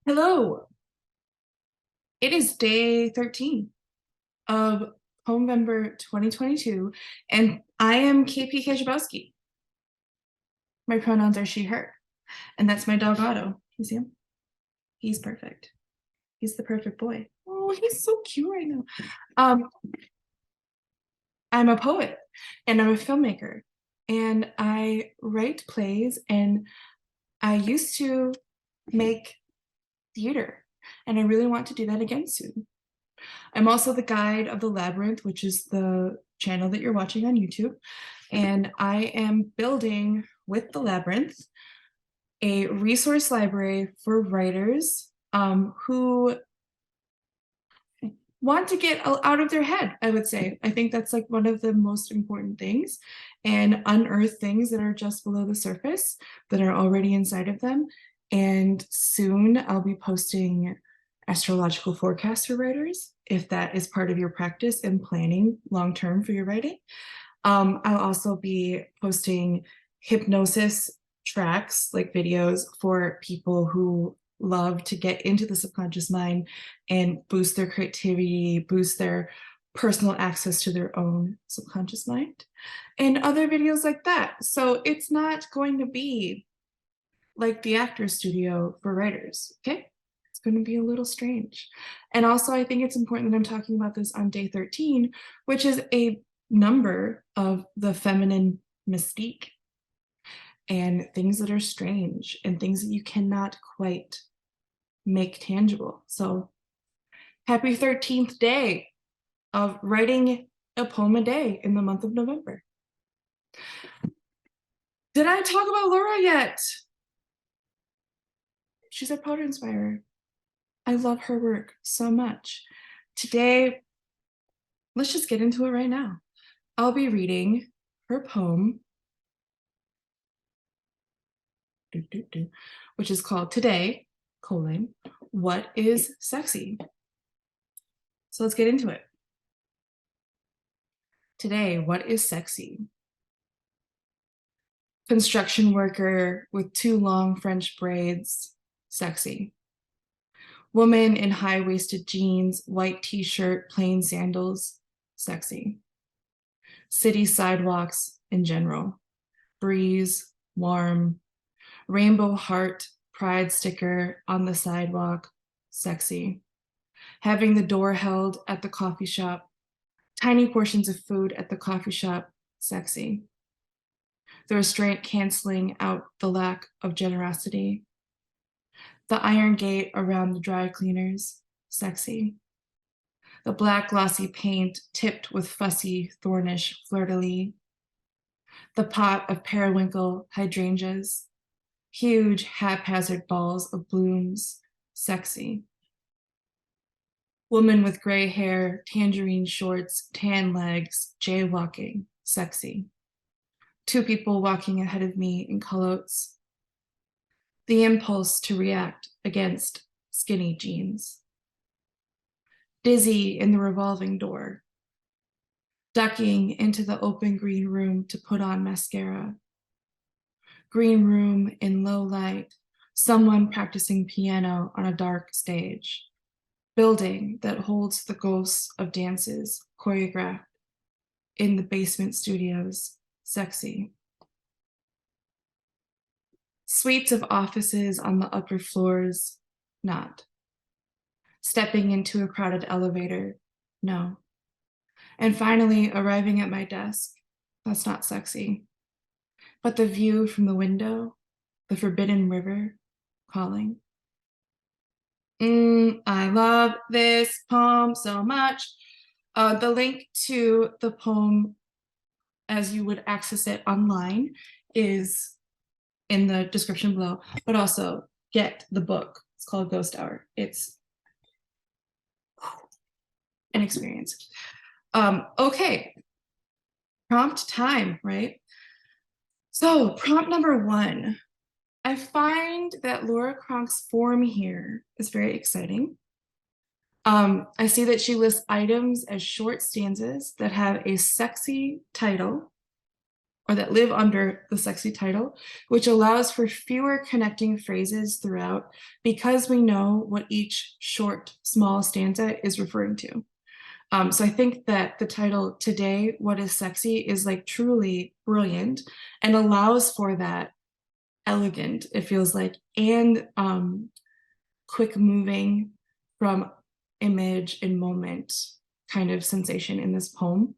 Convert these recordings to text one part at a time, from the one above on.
Hello. It is day 13 of POEMVEMBER 2022, and I am KP Kajabowski. My pronouns are she, her, and that's my dog Otto. You see him? He's perfect. He's the perfect boy. Oh, he's so cute right now. Um, I'm a poet and I'm a filmmaker, and I write plays, and I used to make theater, and I really want to do that again soon. I'm also the guide of the Labyrinth, which is the channel that you're watching on YouTube. And I am building with the Labyrinth a resource library for writers who want to get out of their head, I would say. I think that's like one of the most important things, and unearth things that are just below the surface that are already inside of them. And soon I'll be posting astrological forecasts for writers, if that is part of your practice and planning long-term for your writing. I'll also be posting hypnosis tracks, like videos for people who love to get into the subconscious mind and boost their creativity, boost their personal access to their own subconscious mind, and other videos like that. So it's not going to be like the actor studio for writers, okay? It's going to be a little strange. And also, I think it's important that I'm talking about this on day 13, which is a number of the feminine mystique and things that are strange and things that you cannot quite make tangible. So happy 13th day of writing a poem a day in the month of November. Did I talk about Laura yet? She's a poet inspirer. I love her work so much. Today, let's just get into it right now. I'll be reading her poem, which is called Today, What is Sexy? So let's get into it. Today, what is sexy? Construction worker with two long French braids, sexy. Woman in high-waisted jeans, white t-shirt, plain sandals, sexy. City sidewalks in general, breeze, warm, rainbow heart, pride sticker on the sidewalk, sexy. Having the door held at the coffee shop, tiny portions of food at the coffee shop, sexy. The restraint canceling out the lack of generosity. The iron gate around the dry cleaners, sexy. The black glossy paint tipped with fussy, thornish fleur-de-lis. The pot of periwinkle hydrangeas, huge haphazard balls of blooms, sexy. Woman with gray hair, tangerine shorts, tan legs, jaywalking, sexy. Two people walking ahead of me in culottes. The impulse to react against skinny jeans. Dizzy in the revolving door. Ducking into the open green room to put on mascara. Green room in low light, someone practicing piano on a dark stage. Building that holds the ghosts of dances choreographed in the basement studios, sexy. Suites of offices on the upper floors, not. Stepping into a crowded elevator, no. And finally arriving at my desk, that's not sexy. But the view from the window, the forbidden river calling. I love this poem so much. The link to the poem as you would access it online is in the description below, but also get the book. It's called Ghost Hour. It's an experience. Okay, prompt time, right? So prompt number 1. I find that Laura Cronk's form here is very exciting. I see that she lists items as short stanzas that have a sexy title or that live under the sexy title, which allows for fewer connecting phrases throughout because we know what each short, small stanza is referring to. So I think that the title Today, What is Sexy is like truly brilliant and allows for that elegant, it feels like, and quick moving from image and moment kind of sensation in this poem.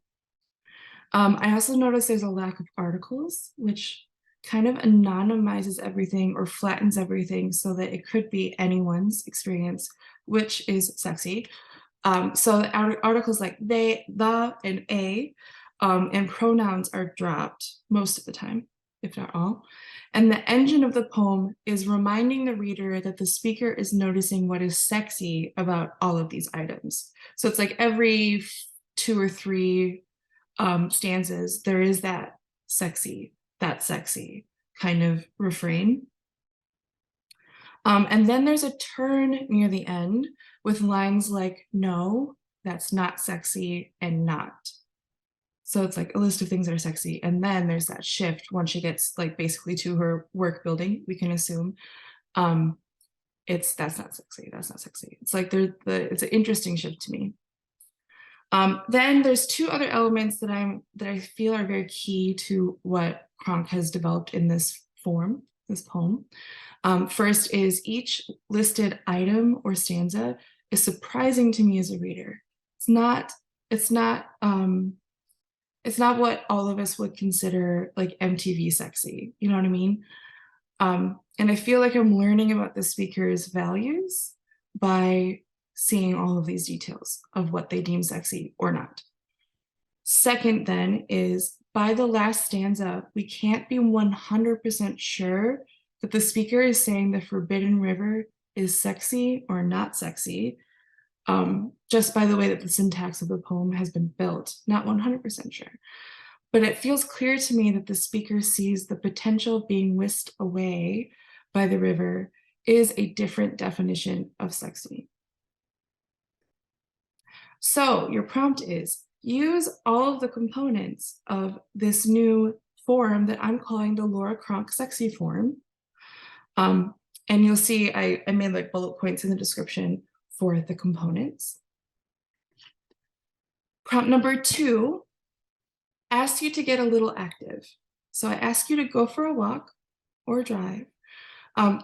I also noticed there's a lack of articles, which kind of anonymizes everything or flattens everything so that it could be anyone's experience, which is sexy. So articles like they, the, and a, and pronouns are dropped most of the time, if not all. And the engine of the poem is reminding the reader that the speaker is noticing what is sexy about all of these items. So it's like every 2 or 3 stanzas, there is that sexy kind of refrain. And then there's a turn near the end with lines like, no, that's not sexy, and not. So it's like a list of things that are sexy. And then there's that shift once she gets like basically to her work building, we can assume. That's not sexy, that's not sexy. It's like it's an interesting shift to me. Then there's 2 other elements that I feel are very key to what Cronk has developed in this form, this poem. First is each listed item or stanza is surprising to me as a reader. It's not what all of us would consider like MTV sexy, you know what I mean? And I feel like I'm learning about the speaker's values by seeing all of these details of what they deem sexy or not. Second then is by the last stanza, we can't be 100% sure that the speaker is saying the forbidden river is sexy or not sexy, just by the way that the syntax of the poem has been built, not 100% sure. But it feels clear to me that the speaker sees the potential being whisked away by the river is a different definition of sexy. So your prompt is use all of the components of this new form that I'm calling the Laura Cronk sexy form. And you'll see I made like bullet points in the description for the components. Prompt number 2 asks you to get a little active. So I ask you to go for a walk or a drive.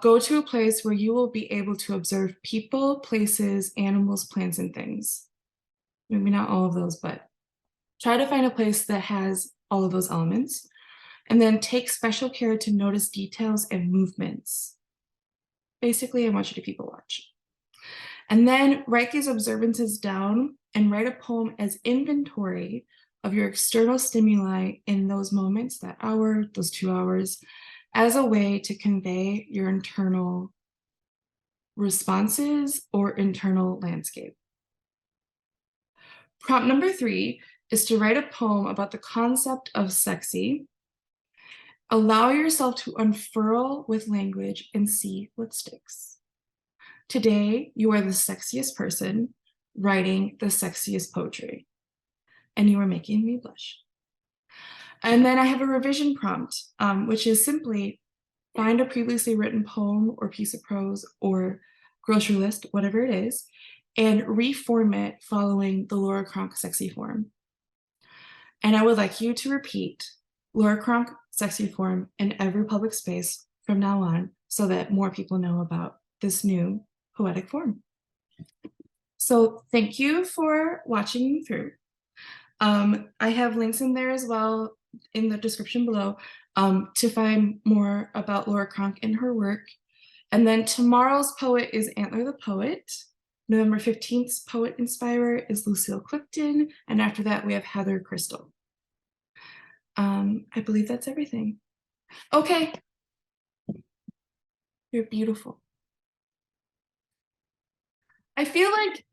Go to a place where you will be able to observe people, places, animals, plants, and things. Maybe not all of those, but try to find a place that has all of those elements. And then take special care to notice details and movements. Basically, I want you to people watch. And then write these observances down and write a poem as inventory of your external stimuli in those moments, that hour, those 2 hours, as a way to convey your internal responses or internal landscape. Prompt number 3 is to write a poem about the concept of sexy. Allow yourself to unfurl with language and see what sticks. Today, you are the sexiest person writing the sexiest poetry, and you are making me blush. And then I have a revision prompt, which is simply find a previously written poem or piece of prose or grocery list, whatever it is, and reform it following the Laura Cronk sexy form. And I would like you to repeat Laura Cronk sexy form in every public space from now on so that more people know about this new poetic form. So thank you for watching through. I have links in there as well in the description below to find more about Laura Cronk and her work. And then tomorrow's poet is Antler the Poet. November 15th's Poet Inspirer is Lucille Clifton. And after that, we have Heather Crystal. I believe that's everything. Okay. You're beautiful. I feel like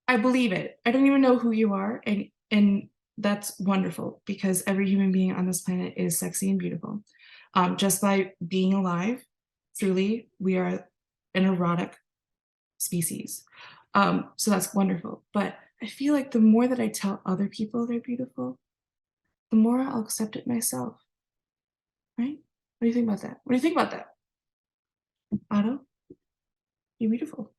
I believe it. I don't even know who you are. And that's wonderful because every human being on this planet is sexy and beautiful. Just by being alive, truly, we are an erotic species. So that's wonderful. But I feel like the more that I tell other people they're beautiful, the more I'll accept it myself, right? What do you think about that? What do you think about that? Otto, you're beautiful.